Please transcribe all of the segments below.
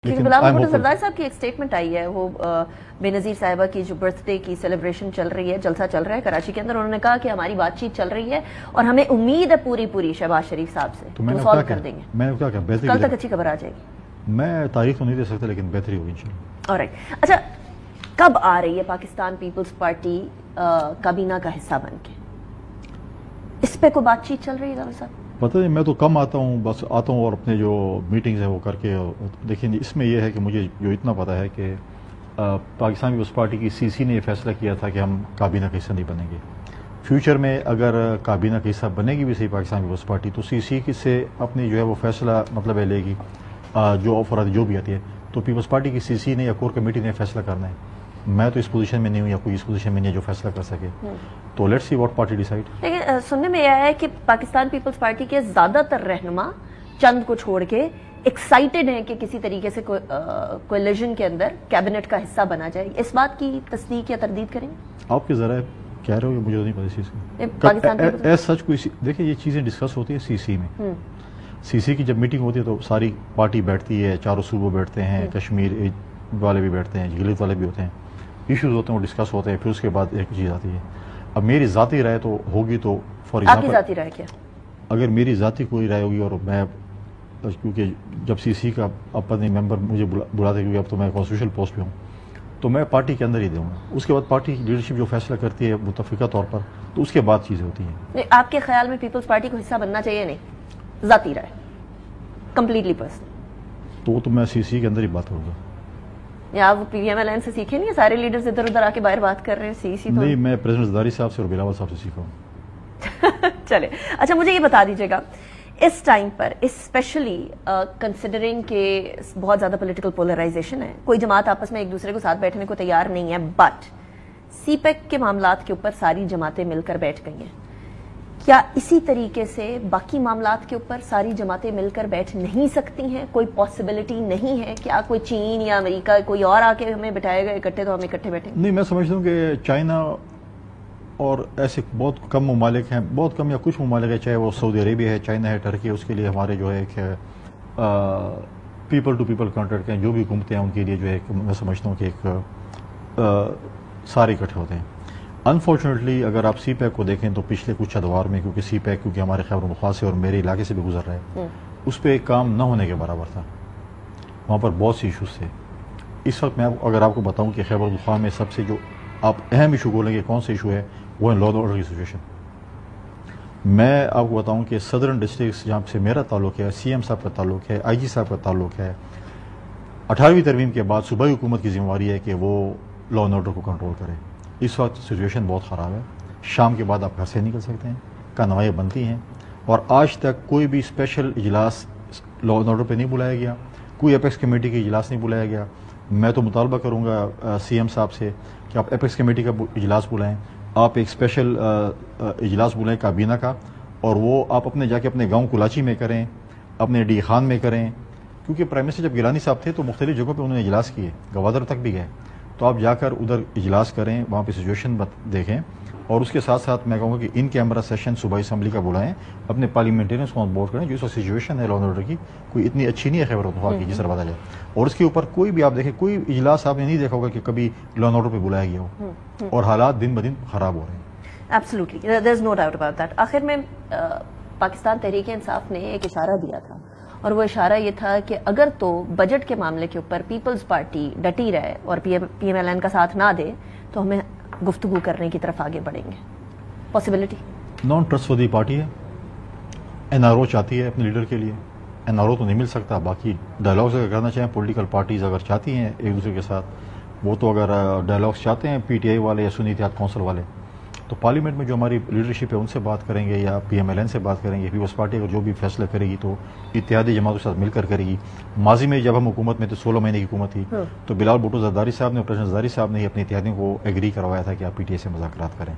کیونکہ بلاول بھٹو زرداری صاحب کی ایک سٹیٹمنٹ آئی ہے، وہ بے نظیر صاحبہ کی جو برتھ ڈے کی سیلیبریشن چل رہی ہے، جلسہ چل رہا ہے کراچی کے اندر، انہوں نے کہا کہ ہماری بات چیت چل رہی ہے اور ہمیں امید ہے پوری شہباز شریف صاحب سے تو سالو کر دیں گے، میں نے کیا کہا بہتری کل تک اچھی خبر آ جائے گی۔ میں تاریخ تو نہیں دے سکتا لیکن بہتری ہوگی انشاءاللہ۔ آلرائٹ، اچھا کب آ رہی ہے پاکستان پیپلز پارٹی کابینہ کا حصہ بن کے؟ اس پہ کوئی بات چیت چل رہی ہے داور صاحب؟ پتہ نہیں، میں تو کم آتا ہوں، بس آتا ہوں اور اپنے جو میٹنگز ہیں وہ کر کے دیکھیں۔ اس میں یہ ہے کہ مجھے جو اتنا پتہ ہے کہ پاکستان پیپلز پارٹی کی سی سی نے یہ فیصلہ کیا تھا کہ ہم کابینہ کا حصہ نہیں بنیں گے۔ فیوچر میں اگر کابینہ کا حصہ بنے گی بھی صحیح پاکستان پیپلز پارٹی تو سی سی سے اپنی جو ہے وہ فیصلہ مطلب ہے لے گی، جو آفر جو بھی آتی ہے تو پیپلز پارٹی کی سی سی نے یا کور کمیٹی نے فیصلہ کرنا ہے۔ میں تو اس پوزیشن میں نہیں ہوں یا کوئی اس پوزیشن میں نہیں ہے جو فیصلہ کر سکے، تو let's see what party decide. لیکن سننے میں یہ آیا ہے کہ پاکستان پیپلز پارٹی کے زیادہ تر رہنما چند کو چھوڑ کے ایکسائٹڈ ہیں کہ کسی طریقے سے کولیجن کے اندر کیبنٹ کا حصہ بنا جائے، اس بات کی تصدیق یا تردید کریں گے؟ آپ کے ذرائع کہہ رہے ہو کہ مجھے نہیں پتا اس چیز پاکستان ایز سچ کوئی دیکھیں یہ چیزیں ڈسکس ہوتی ہے سی سی میں۔ سی سی کی جب میٹنگ ہوتی ہے تو ساری پارٹی بیٹھتی ہے، چاروں صوبوں بیٹھتے ہیں، کشمیر والے بھی بیٹھتے ہیں، گلگت والے بھی ہوتے ہیں، ایشوز ہوتے ہیں وہ ڈسکس ہوتے ہیں، پھر اس کے بعد ایک چیز آتی ہے۔ اب میری ذاتی رائے تو ہوگی تو فار ایگزامپل، آپ کی ذاتی رائے کیا؟ اگر میری ذاتی کوئی رائے ہوگی اور میں کیونکہ جب سی سی کا اپنے ممبر مجھے بلاتے کیونکہ اب تو میں کانسٹیٹیوشنل پوسٹ پہ ہوں تو میں پارٹی کے اندر ہی دوں گا، اس کے بعد پارٹی لیڈرشپ جو فیصلہ کرتی ہے متفقہ طور پر تو اس کے بعد چیزیں ہوتی ہیں۔ آپ کے خیال میں پیپلز پارٹی کو حصہ بننا چاہیے؟ نہیں، ذاتی رائے کمپلیٹلی پرسنل، تو میں سی سی کے اندر ہی بات کروں گا۔ یا آپ پی ایم ایل این سے سیکھے نہیں؟ سارے لیڈرز ادھر ادھر آ کے باہر بات کر رہے ہیں، سی سی تو نہیں، میں پریزیڈنٹ زرداری صاحب سے اور بلاول صاحب سے سیکھا ہوں۔ چلے اچھا مجھے یہ بتا دیجیے گا اس ٹائم پر اسپیشلی کنسیڈرنگ کہ بہت زیادہ پولیٹیکل پولرائزیشن ہے، کوئی جماعت آپس میں ایک دوسرے کو ساتھ بیٹھنے کو تیار نہیں ہے، بٹ سی پیک کے معاملات کے اوپر ساری جماعتیں مل کر بیٹھ گئی ہیں، کیا اسی طریقے سے باقی معاملات کے اوپر ساری جماعتیں مل کر بیٹھ نہیں سکتی ہیں؟ کوئی پاسبلٹی نہیں ہے کیا کوئی چین یا امریکہ کوئی اور آ کے ہمیں بٹھائے گا اکٹھے تو ہم اکٹھے بیٹھیں؟ نہیں، میں سمجھتا ہوں کہ چائنا اور ایسے بہت کم ممالک ہیں، بہت کم یا کچھ ممالک ہیں، چاہے وہ سعودی عربیہ ہے، چائنا ہے، ٹرکی ہے، اس کے لیے ہمارے جو ہے ایک پیپل ٹو پیپل کانٹیکٹ ہیں، جو بھی حکومتیں ہیں ان کے لیے جو ہے میں سمجھتا ہوں کہ ایک سارے اکٹھے ہوتے ہیں۔ انفارچونیٹلی اگر آپ سی پیک کو دیکھیں تو پچھلے کچھ ادوار میں کیونکہ سی پیک کیونکہ ہمارے خیبر پختونخوا سے اور میرے علاقے سے بھی گزر رہا ہے، اس پہ کام نہ ہونے کے برابر تھا، وہاں پر بہت سی ایشوز تھے۔ اس وقت میں اگر آپ کو بتاؤں کہ خیبر پختونخوا میں سب سے جو آپ اہم ایشو بولیں گے کون سا ایشو ہے، وہ ہے لا اینڈ آرڈر کی سچویشن۔ میں آپ کو بتاؤں کہ صدرن ڈسٹرکٹس جہاں سے میرا تعلق ہے، سی ایم صاحب کا تعلق ہے، آئی جی صاحب کا تعلق ہے، 18ویں ترمیم کے بعد صوبائی حکومت کی ذمہ داری ہے کہ وہ لا اینڈ آرڈر کو کنٹرول کرے۔ اس وقت سچویشن بہت خراب ہے، شام کے بعد آپ گھر سے نکل سکتے ہیں، کانوائیاں بنتی ہیں، اور آج تک کوئی بھی اسپیشل اجلاس لا اینڈ آرڈر پہ نہیں بلایا گیا، کوئی ایپیکس کمیٹی کا اجلاس نہیں بلایا گیا۔ میں تو مطالبہ کروں گا سی ایم صاحب سے کہ آپ ایپیکس کمیٹی کا اجلاس بلائیں، آپ ایک اسپیشل اجلاس بلائیں کابینہ کا، اور وہ آپ اپنے جا کے اپنے گاؤں کلاچی میں کریں، اپنے ڈی خان میں کریں، کیونکہ پرائم منسٹر جب گیلانی صاحب تھے تو مختلف جگہوں پہ انہوں نے اجلاس کیے، گوادر تک بھی گئے، تو آپ جا کر ادھر اجلاس کریں، وہاں پہ سچویشن دیکھیں، اور اس کے ساتھ ساتھ میں کہوں گا کہ ان کیمرہ سیشن صوبائی اسمبلی کا بلائیں، اپنے پارلیمنٹرینس کو آن بورڈ کریں، جو اس وقت سچویشن ہے لا اینڈ آرڈر کی کوئی اتنی اچھی نہیں ہے خیبر پختونخوا کی جس طرح بتا جائے، اور اس کے اوپر کوئی بھی آپ دیکھیں کوئی اجلاس آپ نے نہیں دیکھا ہوگا کہ کبھی لا اینڈ آرڈر پہ بلایا گیا ہو، اور حالات دن بدن خراب ہو رہے ہیں۔ Absolutely, there is no doubt about that. آخر میں پاکستان تحریک انصاف نے ایک اشارہ دیا تھا، اور وہ اشارہ یہ تھا کہ اگر تو بجٹ کے معاملے کے اوپر پیپلز پارٹی ڈٹی رہے اور پی ایم ایل این کا ساتھ نہ دے تو ہمیں گفتگو کرنے کی طرف آگے بڑھیں گے۔ پاسبلٹی؟ نان ٹرسٹ ورتھی پارٹی ہے، این آر او چاہتی ہے اپنے لیڈر کے لیے، این آر او تو نہیں مل سکتا، باقی ڈائلاگز اگر کرنا چاہیں پولیٹیکل پارٹیز اگر چاہتی ہیں ایک دوسرے کے ساتھ، وہ تو اگر ڈائلاگز چاہتے ہیں پی ٹی آئی والے یا سنی اتحاد کونسل والے تو پارلیمنٹ میں جو ہماری لیڈرشپ ہے ان سے بات کریں گے، یا پی ایم ایل این سے بات کریں گے، پیپلز پارٹی اگر جو بھی فیصلہ کرے گی تو اتحادی جماعتوں کے ساتھ مل کر کرے گی۔ ماضی میں جب ہم حکومت میں تو 16 مہینے کی حکومت تھی تو بلاول بھٹو زرداری صاحب نے اور پریزیڈنٹ زرداری صاحب نے ہی اپنے اتحادیوں کو ایگری کروایا تھا کہ آپ پی ٹی آئی سے مذاکرات کریں،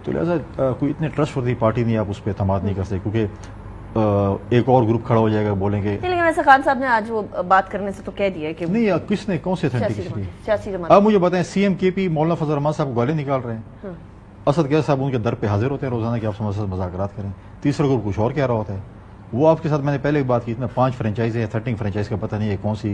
تو لہٰذا کوئی اتنے ٹرسٹ ورتھی پارٹی نہیں، آپ اس پہ اعتماد نہیں کر سکتے، کیونکہ ایک اور گروپ کھڑا ہو جائے گا بولیں گے۔ لیکن ویسے خان صاحب نے آج وہ بات کرنے سے تو کہہ دیا کہ نہیں، کس نے کون سے سیاسی جماعت؟ آپ مجھے بتائیں، سی ایم کے پی مولانا فضل الرحمان صاحب کو گالی نکال رہے ہیں، اسد گیل صاحب ان کے در پہ حاضر ہوتے ہیں روزانہ کہ آپ سے مذاکرات کریں، تیسرا گروپ کچھ اور کہہ رہا ہوتا ہے۔ وہ آپ کے ساتھ میں نے پہلے بات کی، اتنا 5 فرنچائز ہے، 13 فرنچائز کا پتہ نہیں ہے کون سی